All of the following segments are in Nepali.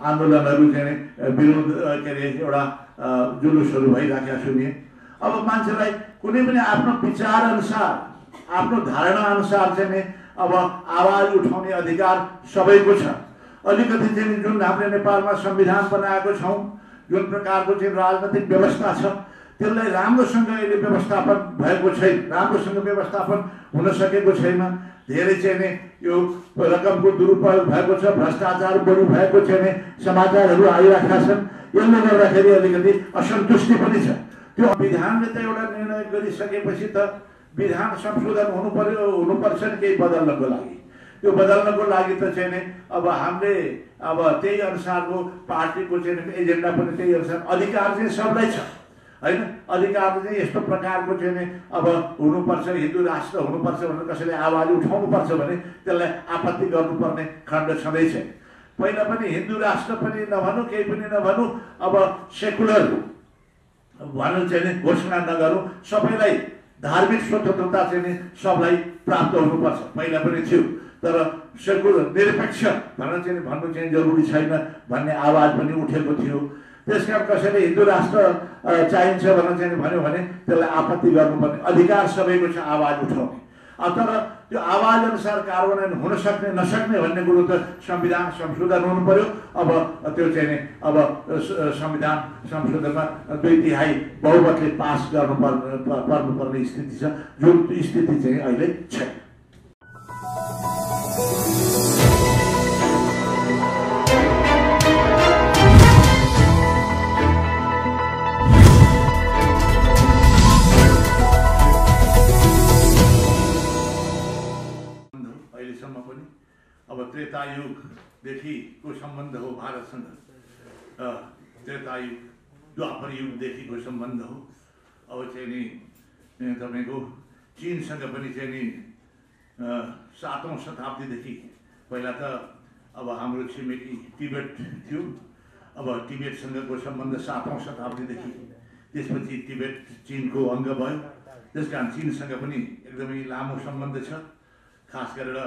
आन्दोलनहरू चाहिँ विरोध के अरे एउटा जुलुसहरू भइराखेका सुनिए। अब मान्छेलाई कुनै पनि आफ्नो विचार अनुसार आफ्नो धारणा अनुसार चाहिँ अब आवाज उठाउने अधिकार सबैको छ। अलिकति चाहिँ जुन हामीले नेपालमा संविधान बनाएको छौँ, जुन प्रकारको चाहिँ राजनैतिक व्यवस्था छ, त्यसलाई राम्रोसँग अहिले व्यवस्थापन भएको छैन, राम्रोसँग व्यवस्थापन हुन सकेको छैन। धेरै चाहिँ नि यो रकमको दुरुपयोग भएको छ, भ्रष्टाचार बढी भएको चाहिँ समाचारहरू आइरहेका छन्। यसले गर्दाखेरि अलिकति असन्तुष्टि पनि छ। त्यो विधानले त एउटा निर्णय गरिसकेपछि त विधान संशोधन हुनुपर्छ नि केही बदल्नको लागि। त्यो बदल्नको लागि त चाहिँ नि अब हामीले अब त्यही अनुसारको पार्टीको चाहिँ एजेन्डा पनि त्यही अनुसार अधिकार चाहिँ सबलाई छ हैन। अधिकार चाहिँ यस्तो प्रकारको चाहिँ नि अब हुनुपर्छ, हिन्दू राष्ट्र हुनुपर्छ भनेर कसैले आवाज उठाउनुपर्छ भने त्यसलाई आपत्ति गर्नुपर्ने खण्ड छँदैछ। पहिला पनि हिन्दू राष्ट्र पनि नभनौँ, केही पनि नभनौँ, अब सेकुलर भनेर चाहिँ नि घोषणा नगरौँ, सबैलाई धार्मिक स्वतन्त्रता चाहिँ नि सबलाई प्राप्त हुनुपर्छ पहिला पनि थियो। तर सेकुलर निरपेक्ष भनेर चाहिँ भन्नु चाहिँ जरुरी छैन भन्ने आवाज पनि उठेको थियो। त्यसकारण कसैले हिन्दू राष्ट्र चाहिन्छ भनेर चाहिँ भन्यो भने त्यसलाई आपत्ति गर्नुपर्ने अधिकार सबैको छ आवाज उठाउने। तर त्यो आवाज अनुसार कार्यान्वयन हुन सक्ने नसक्ने भन्ने कुरो त संविधान संशोधन हुनु पर्यो। अब त्यो चाहिँ नि अब संविधान संशोधनमा 2/3 बहुमतले पास गर्नुपर्ने स्थिति छ, जुन स्थिति चाहिँ अहिले छैन। अब त्रेतायुगदेखिको सम्बन्ध हो भारतसँग, त्रेतायुग द्वापर युगदेखिको सम्बन्ध हो। अब चाहिँ नि तपाईँको चीनसँग पनि चाहिँ नि 7औं शताब्दीदेखि, पहिला त अब हाम्रो छिमेकी तिब्बत थियो, अब तिब्बतसँगको सम्बन्ध 7औं शताब्दीदेखि, त्यसपछि तिब्बत चीनको अङ्ग भयो। त्यसकारण चीनसँग पनि एकदमै लामो सम्बन्ध छ। खास गरेर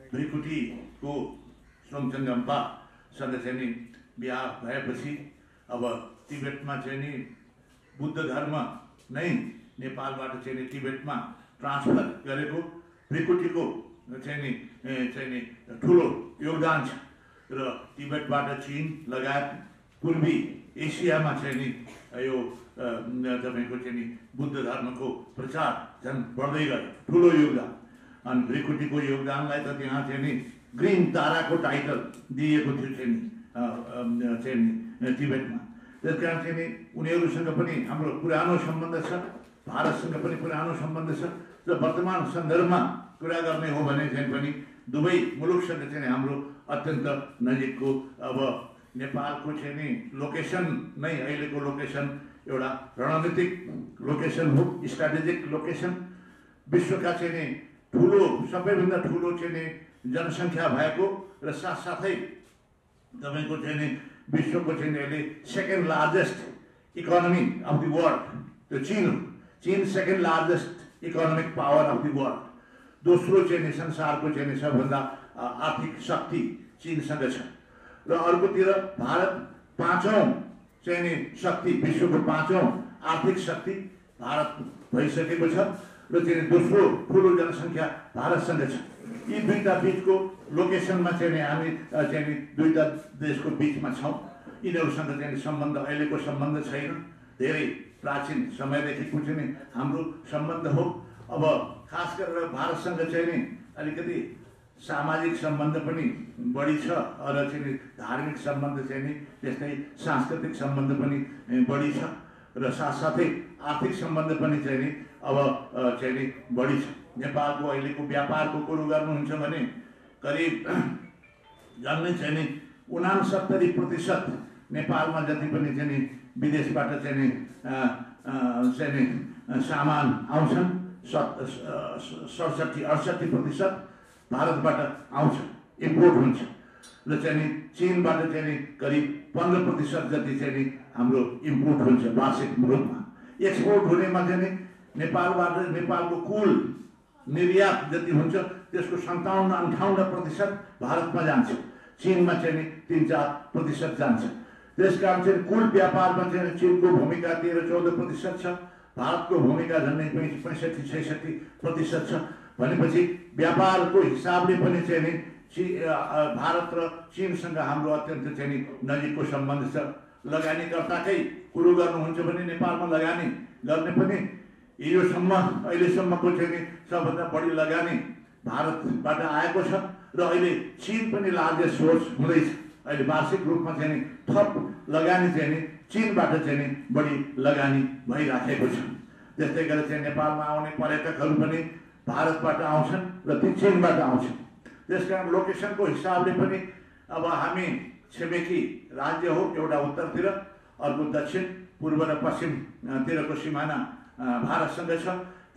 भृकुटीको सोङचनगम्पासँग चाहिँ नि बिहा भएपछि अब तिब्बतमा चाहिँ नि बुद्ध धर्म नै नेपालबाट चाहिँ नि तिब्बतमा ट्रान्सफर गरेको भृकुटीको चाहिँ नि ठुलो योगदान छ। र तिब्बतबाट चीन लगायत पूर्वी एसियामा चाहिँ नि यो तपाईँको चाहिँ नि बुद्ध धर्मको प्रचार झन् बढ्दै गयो, ठुलो योगदान। अनि भृकुटीको योगदानलाई त त्यहाँ चाहिँ नि ग्रिन ताराको टाइटल दिएको थियो चाहिँ नि तिब्बतमा। त्यस कारण चाहिँ नि उनीहरूसँग पनि हाम्रो पुरानो सम्बन्ध छ, भारतसँग पनि पुरानो सम्बन्ध छ। र वर्तमान सन्दर्भमा कुरा गर्ने हो भने चाहिँ पनि दुवै मुलुकसँग चाहिँ हाम्रो अत्यन्त नजिकको, अब नेपालको चाहिँ नि लोकेसन नै अहिलेको लोकेसन एउटा रणनीतिक लोकेसन हो, स्ट्राटेजिक लोकेसन। विश्वका चाहिँ नि ठुलो, सबैभन्दा ठुलो चाहिँ नि जनसङ्ख्या भएको र साथसाथै तपाईँको चाहिँ नि विश्वको चाहिँ नि अहिले second largest economy of the world त्यो चीन हो। चीन second largest economic power of the world. दोस्रो चाहिँ नि संसारको चाहिँ नि सबभन्दा आर्थिक शक्ति चीनसँग छ। र अर्कोतिर भारत 5औं चाहिँ नि शक्ति, विश्वको 5औं आर्थिक शक्ति भारत भइसकेको छ। र चाहिँ दोस्रो ठुलो जनसङ्ख्या भारतसँग छ। यी दुईटा बिचको लोकेसनमा चाहिँ नि हामी चाहिँ नि दुईटा देशको बिचमा छौँ। यिनीहरूसँग चाहिँ सम्बन्ध अहिलेको सम्बन्ध छैन, धेरै प्राचीन समयदेखिको चाहिँ नि हाम्रो सम्बन्ध हो। अब खास गरेर भारतसँग चाहिँ नि अलिकति सामाजिक सम्बन्ध पनि बढी छ र चाहिँ नि धार्मिक सम्बन्ध चाहिँ नि त्यस्तै सांस्कृतिक सम्बन्ध पनि बढी छ र साथसाथै आर्थिक सम्बन्ध पनि चाहिँ नि अब चाहिँ नि बढी छ। नेपालको अहिलेको व्यापारको कुरो गर्नुहुन्छ भने करिब झन्डै चाहिँ नि 69% नेपालमा जति पनि चाहिँ नि विदेशबाट चाहिँ नि सामान आउँछन्, 67-68% भारतबाट आउँछ, इम्पोर्ट हुन्छ। र चाहिँ नि चीनबाट चाहिँ नि करिब 15% जति चाहिँ नि हाम्रो इम्पोर्ट हुन्छ वार्षिक रूपमा। एक्सपोर्ट हुनेमा चाहिँ नि नेपालबाट नेपालको कुल निर्यात जति हुन्छ त्यसको 57-58% भारतमा जान्छ। चीनमा चाहिँ नि 3-4% जान्छ। त्यसकारण चाहिँ कुल व्यापारमा चाहिँ चीनको भूमिका 13-14% छ, भारतको भूमिका झन्डै 65-66% छ। भनेपछि व्यापारको हिसाबले पनि चाहिँ नि भारत र चीनसँग हाम्रो अत्यन्त चाहिँ नि नजिकको सम्बन्ध छ। लगानीकर्ताकै कुरो गर्नुहुन्छ भने नेपालमा लगानी गर्ने पनि अहिलेसम्मको चाहिँ नि सबभन्दा बढी लगानी भारतबाट आएको छ र अहिले चीन पनि लार्जेस्ट सोर्स हुँदैछ। अहिले वार्षिक रूपमा चाहिँ नि थप लगानी चाहिँ नि चीनबाट चाहिँ नि बढी लगानी भइराखेको छ। त्यस्तै गरी चाहिँ नेपालमा आउने पर्यटकहरू पनि भारतबाट आउँछन् र ती चीनबाट आउँछन्। त्यसकारण लोकेसनको हिसाबले पनि अब हामी छिमेकी राज्य हो, एउटा उत्तरतिर अर्को दक्षिण पूर्व र पश्चिमतिरको सिमाना भारतसँग छ।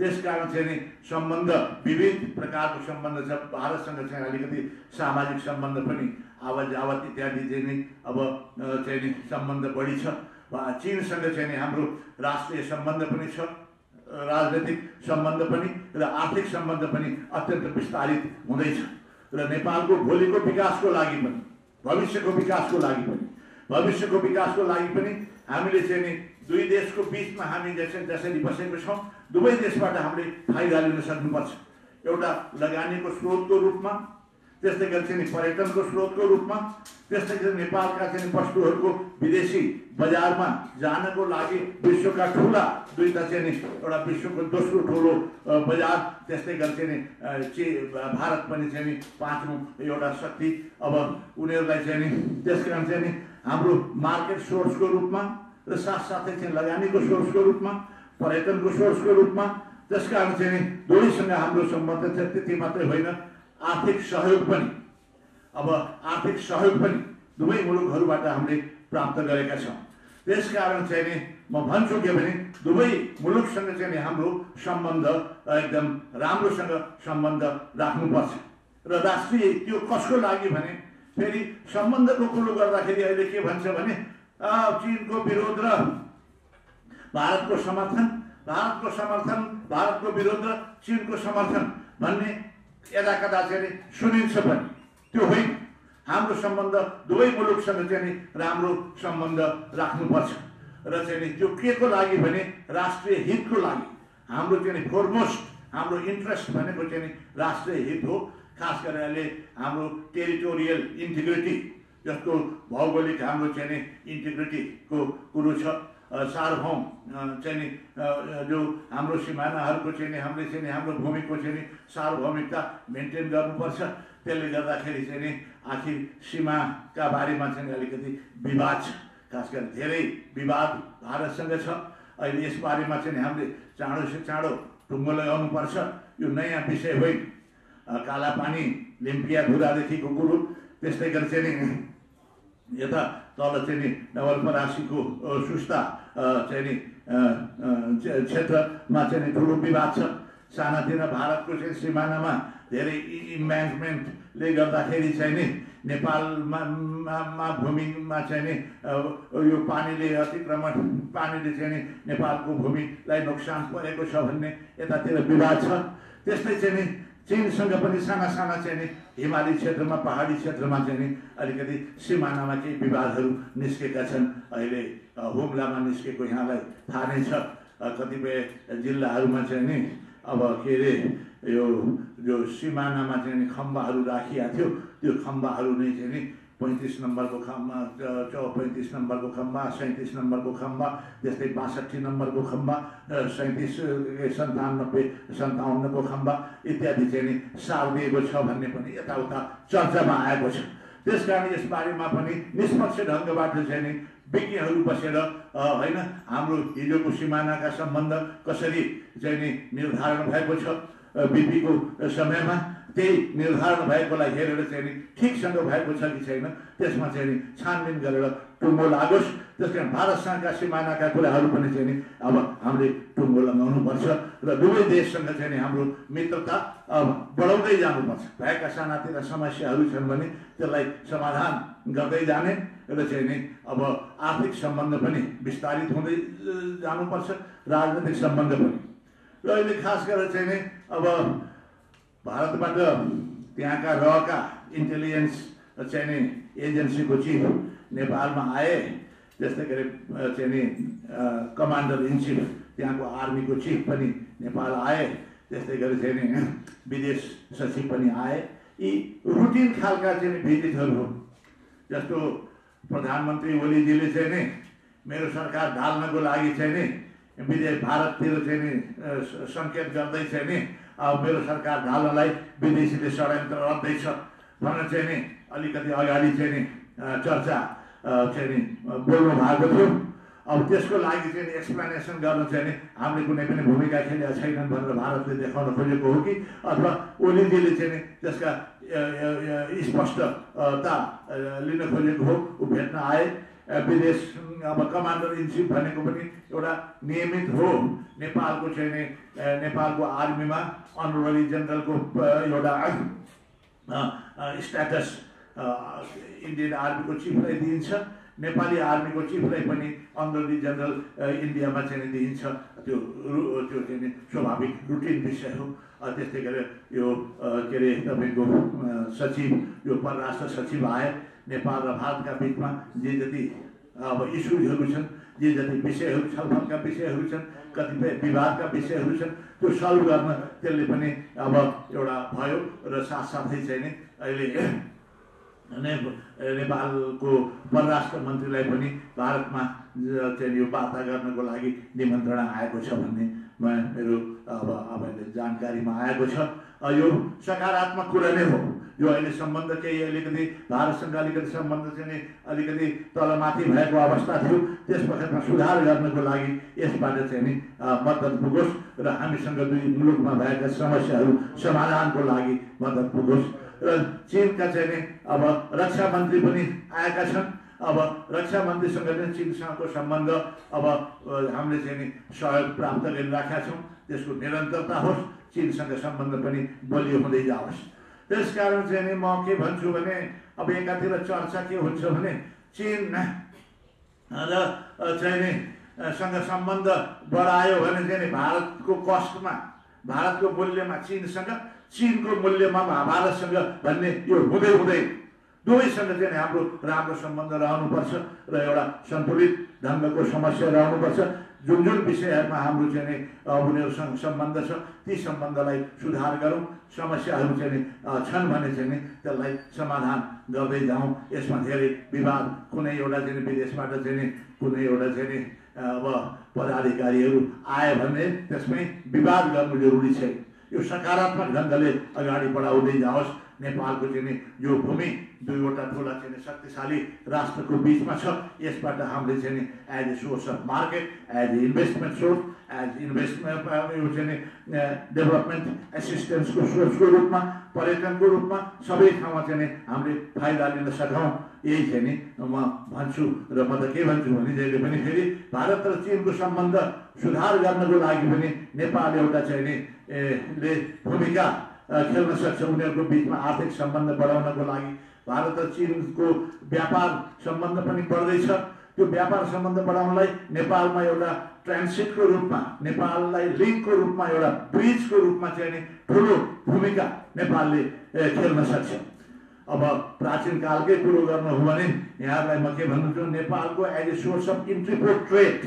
त्यसकारण चाहिँ नि सम्बन्ध विविध प्रकारको सम्बन्ध छ। भारतसँग चाहिँ अलिकति सामाजिक सम्बन्ध पनि आवत जावत इत्यादि चाहिँ नि अब चाहिँ नि सम्बन्ध बढी छ। चीनसँग चाहिँ नि हाम्रो राष्ट्रिय सम्बन्ध पनि छ, राजनैतिक सम्बन्ध पनि र आर्थिक सम्बन्ध पनि अत्यन्त विस्तारित हुँदैछ। र नेपालको भोलिको विकासको लागि पनि भविष्यको विकासको लागि पनि हामीले चाहिँ नि दुई देशको बीचमा हामी जसरी बसेको छौँ, दुवै देशबाट हामीले फाइदा लिन सक्नुपर्छ। एउटा लगानीको स्रोतको रूपमा, त्यस्तै गरी चाहिँ पर्यटनको स्रोतको रूपमा, त्यस्तै गरी नेपालका चाहिँ वस्तुहरूको विदेशी बजारमा जानको लागि विश्वका ठुला दुईटा चाहिँ नि एउटा विश्वको दोस्रो ठुलो बजार, त्यस्तै गरी चाहिँ भारत पनि चाहिँ नि पाँचौँ एउटा शक्ति। अब उनीहरूलाई चाहिँ नि त्यसकारण चाहिँ नि हाम्रो मार्केट सोर्सको रूपमा र साथसाथै चाहिँ लगानीको सोर्सको रूपमा, पर्यटनको सोर्सको रूपमा, त्यसकारण चाहिँ नि दुवैसँग हाम्रो सम्बन्ध छ। त्यति मात्रै होइन, आर्थिक सहयोग पनि दुवै मुलुकहरूबाट हामीले प्राप्त गरेका छौँ। त्यसकारण चाहिँ नि म भन्छु के भने दुवै मुलुकसँग चाहिँ नि हाम्रो सम्बन्ध एकदम राम्रोसँग सम्बन्ध राख्नुपर्छ। र राष्ट्रिय त्यो कसको लागि भने फेरि सम्बन्धको कुरो गर्दाखेरि अहिले के भन्छ भने चीनको विरोध र भारतको समर्थन, भारतको विरोध र चीनको समर्थन भन्ने यदा कदा चाहिँ सुनिन्छ पनि। त्यो होइन, हाम्रो सम्बन्ध दुवै मुलुकसँग चाहिँ नि राम्रो सम्बन्ध राख्नुपर्छ। र चाहिँ नि त्यो के को लागि भने राष्ट्रिय हितको लागि। हाम्रो चाहिँ नि फोरमोस्ट हाम्रो इन्ट्रेस्ट भनेको चाहिँ नि राष्ट्रिय हित हो। खास गरेर अहिले हाम्रो टेरिटोरियल इन्टिग्रिटी, जसको भौगोलिक हाम्रो चाहिँ नि इन्टिग्रिटीको कुरो छ, सार्वभौम चाहिँ नि जो हाम्रो सिमानाहरूको चाहिँ नि हामीले चाहिँ नि हाम्रो भूमिको चाहिँ नि सार्वभौमिकता मेन्टेन गर्नुपर्छ। त्यसले गर्दाखेरि चाहिँ नि आखिर सीमाका बारेमा चाहिँ अलिकति विवाद छ, खास गरी धेरै विवाद भारतसँग छ। अहिले यस बारेमा चाहिँ हामीले चाँडो से चाँडो टुङ्गो लगाउनुपर्छ। यो नयाँ विषय होइन, कालापानी लिम्पियाधुरादेखिको कुरो, त्यस्तै गरी चाहिँ नि यता तल चाहिँ नि नवलपरासीको सुस्ता चाहिँ नि क्षेत्रमा चाहिँ नि ठुलो विवाद छ। सानातिना भारतको चाहिँ सिमानामा धेरै इम्ब्याङ्कमेन्टले गर्दाखेरि चाहिँ नि नेपालमा भूमिमा चाहिँ नि यो पानीले अतिक्रमण, पानीले चाहिँ नि नेपालको भूमिलाई नोक्सान परेको छ भन्ने यतातिर विवाद छ। त्यस्तै चाहिँ नि चीनसँग पनि साना चाहिँ नि हिमाली क्षेत्रमा, पहाडी क्षेत्रमा चाहिँ नि अलिकति सिमानामा केही विवादहरू निस्केका छन्। अहिले हुम्लामा निस्केको यहाँलाई थाहा नै छ। कतिपय जिल्लाहरूमा चाहिँ नि अब के अरे यो जो सिमानामा चाहिँ नि खम्बाहरू राखिएको थियो, त्यो खम्बाहरू नै चाहिँ नि 35 नम्बरको खम्बा, 35 नम्बरको खम्बा, 37 नम्बरको खम्बा, त्यस्तै 62 नम्बरको खम्बा, 57को खम्बा इत्यादि चाहिँ नि सारिदिएको छ भन्ने पनि यताउता चर्चामा आएको छ। त्यसकारण यस बारेमा पनि निष्पक्ष ढङ्गबाट चाहिँ नि विज्ञहरू बसेर होइन हाम्रो हिजोको सिमानाका सम्बन्ध कसरी चाहिँ नि निर्धारण भएको छ बिपीको समयमा, त्यही निर्धारण भएकोलाई हेरेर चाहिँ नि ठिकसँग भएको छ कि छैन त्यसमा चाहिँ नि छानबिन गरेर टुङ्गो लागोस्। त्यसकारण भारतसँगका सिमानाका कुराहरू पनि चाहिँ नि अब हामीले टुङ्गो लगाउनुपर्छ र दुवै देशसँग चाहिँ नि हाम्रो मित्रता बढाउँदै जानुपर्छ। भएका सानातिना समस्याहरू छन् भने त्यसलाई समाधान गर्दै जाने र चाहिँ नि अब आर्थिक सम्बन्ध पनि विस्तारित हुँदै जानुपर्छ, राजनैतिक सम्बन्ध पनि। र अहिले खास गरेर चाहिँ नि अब भारतबाट त्यहाँका रहेका इन्टेलिजेन्स चाहिँ नि एजेन्सीको चिफ नेपालमा आए, जस्तै गरी चाहिँ नि कमान्डर इन चिफ त्यहाँको आर्मीको चिफ पनि नेपाल आए, त्यस्तै गरी चाहिँ नि विदेश सचिव पनि आए। यी रुटिन खालका चाहिँ भिजिटहरू हो। जस्तो प्रधानमन्त्री ओलीजीले चाहिँ नि मेरो सरकार ढाल्नको लागि चाहिँ नि विदेश भारततिर चाहिँ नि सङ्केत गर्दै चाहिँ नि अब मेरो सरकार ढाल्नलाई विदेशीले षड्यन्त्र गर्दैछ भनेर चाहिँ नि अलिकति अगाडि चाहिँ नि चर्चा चाहिँ नि बोल्नु भएको थियो। अब त्यसको लागि चाहिँ एक्सप्लेनेसन गर्न चाहिँ नि हामीले कुनै पनि भूमिका खेलेका छैनन् भनेर भारतले देखाउन खोजेको हो कि अथवा ओलीजीले चाहिँ नि त्यसका स्पष्टता लिन खोजेको हो। ऊ भेट्न आए। विदेश अब कमान्डर इन चिफ भनेको पनि एउटा नियमित हो। नेपालको चाहिँ नि नेपालको आर्मीमा अनररी जेनरलको एउटा स्ट्याटस इन्डियन आर्मीको चिफलाई दिइन्छ। नेपाली आर्मीको चिफलाई पनि अनररी जेनरल इन्डियामा चाहिँ दिइन्छ। त्यो चाहिँ नि स्वाभाविक रुटिन विषय हो। त्यस्तै गरेर यो के अरे तपाईँको सचिव यो परराष्ट्र सचिव आए। नेपाल र भारतका बिचमा जे जति अब इस्युजहरू छन्, जे जति विषयहरू छलफलका विषयहरू छन्, कतिपय विवादका विषयहरू छन्, त्यो सल्भ गर्न त्यसले पनि अब एउटा भयो। र साथसाथै चाहिँ नि अहिले नेपालको परराष्ट्र मन्त्रीलाई पनि भारतमा चाहिँ यो वार्ता गर्नको लागि निमन्त्रणा आएको छ भन्ने मेरो अब जानकारीमा आएको छ। यो सकारात्मक कुरा नै हो। यो अहिले सम्बन्ध केही अलिकति भारतसँग अलिकति सम्बन्ध चाहिँ अलिकति तलमाथि भएको अवस्था थियो। त्यस बखतमा सुधार गर्नको लागि यसबाट चाहिँ नि मद्दत पुगोस् र हामीसँग दुई मुलुकमा भएका समस्याहरू समाधानको लागि मद्दत पुगोस्। र चीनका चाहिँ नि अब रक्षा मन्त्री पनि आएका छन्। अब रक्षा मन्त्रीसँग चाहिँ चीनसँगको सम्बन्ध अब हामीले चाहिँ नि सहयोग प्राप्त गरिराखेका छौँ। त्यसको निरन्तरता होस्, चीनसँग सम्बन्ध पनि बलियो हुँदै जाओस्। त्यसकारण चाहिँ नि म के भन्छु भने अब एकातिर चर्चा के हुन्छ भने चीन र चाहिँ नि सँग सम्बन्ध बढायो भने चाहिँ नि भारतको कस्टमा, भारतको मूल्यमा चीनसँग, चीनको मूल्यमा भारतसँग भन्ने यो हुँदै हुँदै दुवैसँग चाहिँ हाम्रो राम्रो सम्बन्ध रहनुपर्छ र एउटा सन्तुलित ढङ्गको समस्या रहनुपर्छ। जुन जुन विषयहरूमा हाम्रो चाहिँ नि उनीहरूसँग सम्बन्ध छ ती सम्बन्धलाई सुधार गरौँ। समस्याहरू चाहिँ नि छन् भने चाहिँ नि त्यसलाई समाधान गर्दै जाउँ। यसमा धेरै विवाद कुनै एउटा चाहिँ विदेशबाट चाहिँ नि कुनै एउटा चाहिँ नि अब पदाधिकारीहरू आए भने त्यसमै विवाद गर्नु जरुरी छ। यो सकारात्मक ढङ्गले अगाडि बढाउँदै जाओस्। नेपालको चाहिँ नि यो भूमि दुईवटा ठुला चाहिँ शक्तिशाली राष्ट्रको बिचमा छ। यसबाट हामीले चाहिँ नि as a source of market, as a investment source, as investment यो चाहिँ नि डेभलपमेन्ट एसिस्टेन्सको सोर्सको रूपमा, पर्यटनको रूपमा सबै ठाउँमा चाहिँ नि हामीले फाइदा लिन सकौँ। यही चाहिँ नि म भन्छु। र म त के भन्छु भने जहिले पनि फेरि भारत र चीनको सम्बन्ध सुधार गर्नको लागि पनि नेपाल एउटा चाहिँ नि ले भूमिका खेल्न सक्छ। उनीहरूको बिचमा आर्थिक सम्बन्ध बढाउनको लागि भारत र चीनको व्यापार सम्बन्ध पनि बढ्दैछ। त्यो व्यापार सम्बन्ध बढाउनलाई नेपालमा एउटा ट्रान्सिटको रूपमा, नेपाललाई लिङ्कको रूपमा, एउटा ब्रिजको रूपमा चाहिँ नि ठुलो भूमिका नेपालले खेल्न सक्छ। अब प्राचीन कालकै कुरो गर्नु हो भने यहाँलाई म के भन्छु, नेपालको as a source of entrepot trade,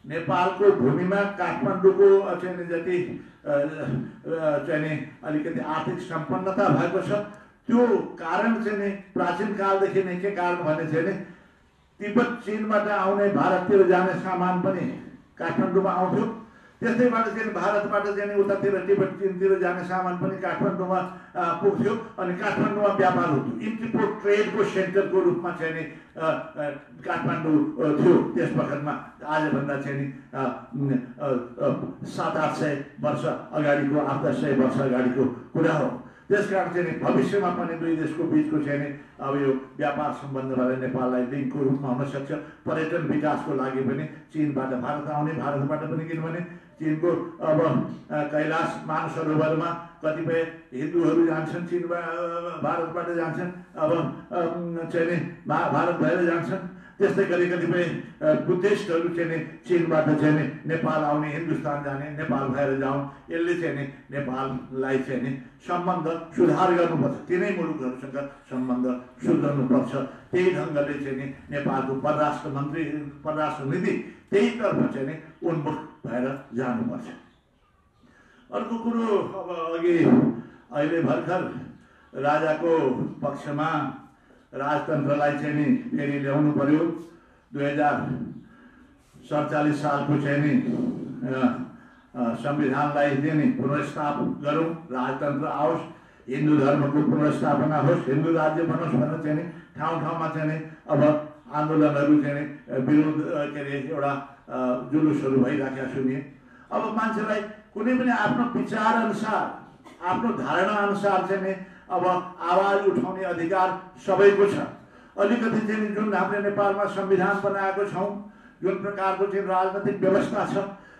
नेपालको भूमिमा काठमाडौँको चाहिँ जति चाहिँ नि अलिकति आर्थिक सम्पन्नता भएको छ त्यो कारण चाहिँ नि प्राचीन कालदेखि नै के कारण भने चाहिँ नि तिब्बत चीनबाट आउने भारततिर जाने सामान पनि काठमाडौँमा आउँथ्यो। त्यस्तैबाट चाहिँ भारतबाट चाहिँ उतातिर तिब्बत चीनतिर जाने सामान पनि काठमाडौँमा पुग्थ्यो अनि काठमाडौँमा व्यापार हुन्थ्यो। इन्ट्रिपोर्ट ट्रेडको सेन्टरको रूपमा चाहिँ नि काठमाडौँ थियो त्यस वखतमा। आजभन्दा चाहिँ नि 700-800 वर्ष अगाडिको, 800 वर्ष अगाडिको कुरा हो। त्यसकारण चाहिँ नि भविष्यमा पनि दुई देशको बिचको चाहिँ नि अब यो व्यापार सम्बन्धबाट नेपाललाई लिङ्कको रूपमा हुन सक्छ। पर्यटन विकासको लागि पनि चीनबाट भारत आउने, भारतबाट पनि, किनभने चीनको अब कैलाश मानसरोवरमा कतिपय हिन्दूहरू जान्छन् चीनमा, भारतबाट जान्छन्, अब चाहिँ नि भारत भएर जान्छन्। त्यस्तै गरी कतिपय बुद्धिस्टहरू चाहिँ नि चीनबाट चाहिँ नि नेपाल आउने, हिन्दुस्तान जाने, नेपाल भएर जाउँ। यसले चाहिँ नि नेपाललाई चाहिँ नि सम्बन्ध सुधार गर्नुपर्छ, तिनै मुलुकहरूसँग सम्बन्ध सुधार्नुपर्छ। त्यही ढङ्गले चाहिँ नि नेपालको परराष्ट्र नीति त्यहीतर्फ चाहिँ नि उन्मुख भएर जानुपर्छ। अर्को कुरो, अब अहिले भर्खर राजाको पक्षमा राजतन्त्रलाई चाहिँ नि फेरि ल्याउनु पर्यो। 2047 सालको चाहिँ नि संविधानलाई चाहिँ नि पुनर्स्थापन गरौँ, राजतन्त्र आओस्, हिन्दू धर्मको पुनर्स्थापना होस्, हिन्दू राज्य बनोस् भनेर चाहिँ नि ठाउँ ठाउँमा चाहिँ नि अब आन्दोलनहरू चाहिँ नि विरोध के अरे एउटा जुलुसहरू भइराखेका सुनिए। अब मान्छेलाई कुनै पनि आफ्नो विचार अनुसार, आफ्नो धारणा अनुसार चाहिँ नि अब आवाज उठाउने अधिकार सबैको छ। अलिकति चाहिँ जुन हामीले नेपालमा संविधान बनाएको छौँ, जुन प्रकारको चाहिँ राजनैतिक व्यवस्था छ,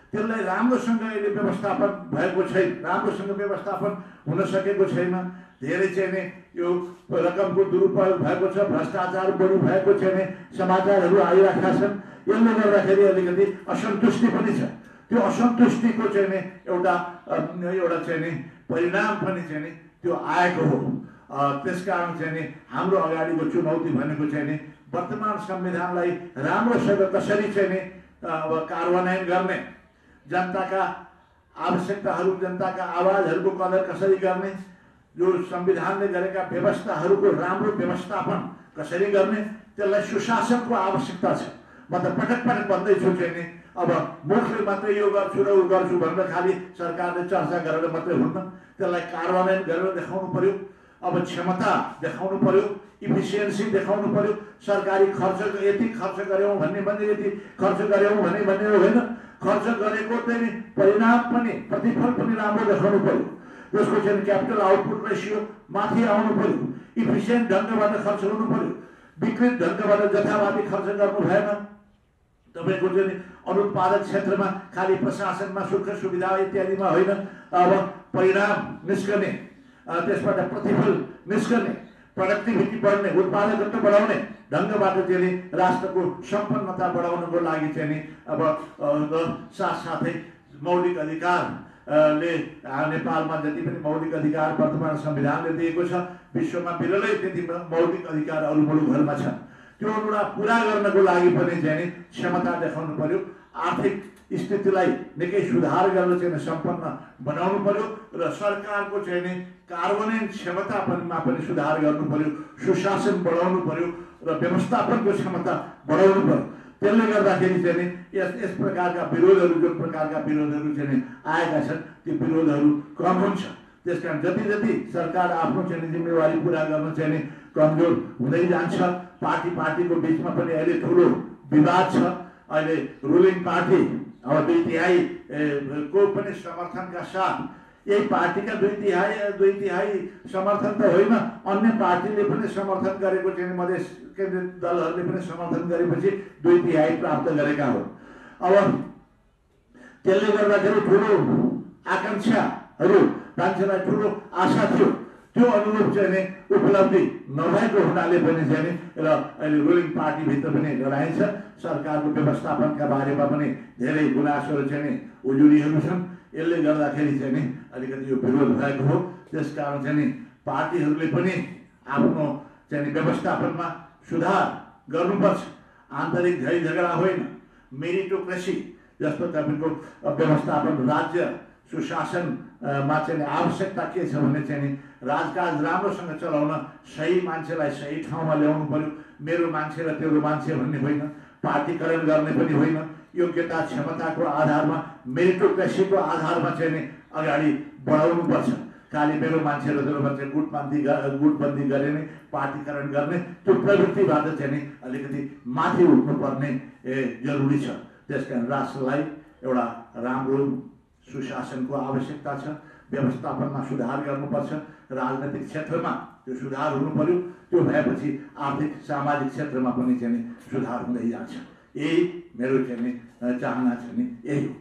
त्यसलाई राम्रोसँग अहिले व्यवस्थापन भएको छैन, राम्रोसँग व्यवस्थापन हुन सकेको छैन। धेरै चाहिँ नि यो रकमको दुरुपयोग भएको छ, भ्रष्टाचार बढी भएको चाहिँ नि समाचारहरू आइरहेका छन्। यसले गर्दाखेरि अलिकति असन्तुष्टि पनि छ। त्यो असन्तुष्टिको चाहिँ नि एउटा चाहिँ नि परिणाम पनि चाहिँ नि त्यो आएको हो। त्यसकारण चाहिँ नि हाम्रो अगाडिको चुनौती भनेको चाहिँ नि वर्तमान संविधानलाई राम्रोसँग कसरी चाहिँ नि अब कार्यान्वयन गर्ने, जनताका आवश्यकताहरू, जनताका आवाजहरूको कदर कसरी गर्ने, जो संविधानले गरेका व्यवस्थाहरूको राम्रो व्यवस्थापन कसरी गर्ने, त्यसलाई सुशासनको आवश्यकता छ। म त पटक पटक भन्दैछु चाहिँ नि अब मुखले मात्रै यो गर्छु र ऊ गर्छु भनेर खालि सरकारले चर्चा गरेर मात्रै हुन्न, त्यसलाई कार्यान्वयन गरेर देखाउनु पर्यो। अब क्षमता देखाउनु पर्यो, इफिसियन्सी देखाउनु पर्यो। सरकारी खर्च यति खर्च गऱ्यौँ भन्ने यति खर्च गऱ्यौँ भन्ने होइन, खर्च गरेको चाहिँ परिणाम पनि, प्रतिफल पनि राम्रो देखाउनु पर्यो। जसको चाहिँ क्यापिटल आउटपुट रेसियो माथि आउनु पर्यो, इफिसियन्ट ढङ्गबाट खर्च गर्नु पर्यो, विकृत ढङ्गबाट जथाभावी खर्च गर्नु भएन। तपाईँको चाहिँ अनुत्पादक क्षेत्रमा खालि प्रशासनमा सुख सुविधा इत्यादिमा होइन, अब परिणाम निस्कने, त्यसबाट प्रतिफल निस्कने, प्रोडक्टिभिटी बढ्ने, उत्पादकत्व बढाउने ढङ्गबाट चाहिँ राष्ट्रको सम्पन्नता बढाउनको लागि चाहिँ नि अब साथसाथै मौलिक अधिकारले नेपालमा जति पनि मौलिक अधिकार वर्तमान संविधानले दिएको छ, विश्वमा बिरलै त्यति मौलिक अधिकार अरू मुलुकहरूमा छ। त्यो पुरा गर्नको लागि पनि चाहिँ नि क्षमता देखाउनु पर्यो, आर्थिक स्थितिलाई निकै सुधार गर्न चाहिँ सम्पन्न बनाउनु पर्यो र सरकारको चाहिँ नि कार्यान्वयन क्षमतामा पनि सुधार गर्नु पर्यो, सुशासन बढाउनु पर्यो र व्यवस्थापनको क्षमता बढाउनु पर्यो। त्यसले गर्दाखेरि चाहिँ नि यस प्रकारका विरोधहरू, जुन प्रकारका विरोधहरू चाहिँ नि आएका छन्, ती विरोधहरू कम हुन्छ। त्यसकारण जति जति सरकार आफ्नो चाहिँ जिम्मेवारी पुरा गर्न चाहिँ नि कमजोर हुँदै जान्छ। पार्टीको बिचमा पनि अहिले ठुलो विवाद छ। अहिले रुलिङ पार्टी अब 2/3 को पनि समर्थनका साथ, यही पार्टीका 2/3 समर्थन त होइन, अन्य पार्टीले पनि समर्थन गरेको चाहिँ मधेस केन्द्रित दलहरूले पनि समर्थन गरेपछि 2/3 प्राप्त गरेका हो। अब त्यसले गर्दाखेरि ठुलो आकांक्षाहरू, मान्छेलाई ठुलो आशा थियो, त्यो अनुरूप चाहिँ नि उपलब्धि नभएको हुनाले पनि चाहिँ नि र अहिले रुलिङ पार्टीभित्र पनि लडाइँ छ। सरकारको व्यवस्थापनका बारेमा पनि धेरै गुनासोहरू चाहिँ नि उजुरीहरू छन्। यसले गर्दाखेरि चाहिँ नि अलिकति यो विरोध भएको हो। त्यसकारण चाहिँ नि पार्टीहरूले पनि आफ्नो चाहिँ नि व्यवस्थापनमा सुधार गर्नुपर्छ। आन्तरिक झैझगडा होइन, मेरिटोक्रेसी जस्तो तपाईँको व्यवस्थापन, राज्य सुशासनमा चाहिँ आवश्यकता के छ भने चाहिँ नि राजकाज राम्रोसँग चलाउन सही मान्छेलाई सही ठाउँमा ल्याउनु पर्यो। मेरो मान्छे र तेरो मान्छे भन्ने होइन, पार्टीकरण गर्ने पनि होइन, योग्यता क्षमताको आधारमा, मेरिटोक्रेसीको आधारमा चाहिँ नि अगाडि बढाउनुपर्छ। खालि मेरो मान्छे र तेरो मान्छे गुटबन्दी गरे नै पार्टीकरण गर्ने त्यो प्रवृत्तिबाट चाहिँ नि अलिकति माथि उठ्नुपर्ने जरुरी छ। त्यसकारण राष्ट्रलाई एउटा राम्रो सुशासनको आवश्यकता छ, व्यवस्थापनमा सुधार गर्नुपर्छ, राजनैतिक क्षेत्रमा त्यो सुधार हुनु पर्यो। त्यो भएपछि आर्थिक सामाजिक क्षेत्रमा पनि चाहिँ नि सुधार हुँदै जान्छ। यही मेरो चाहिँ नि चाहना छ नि, यही हो।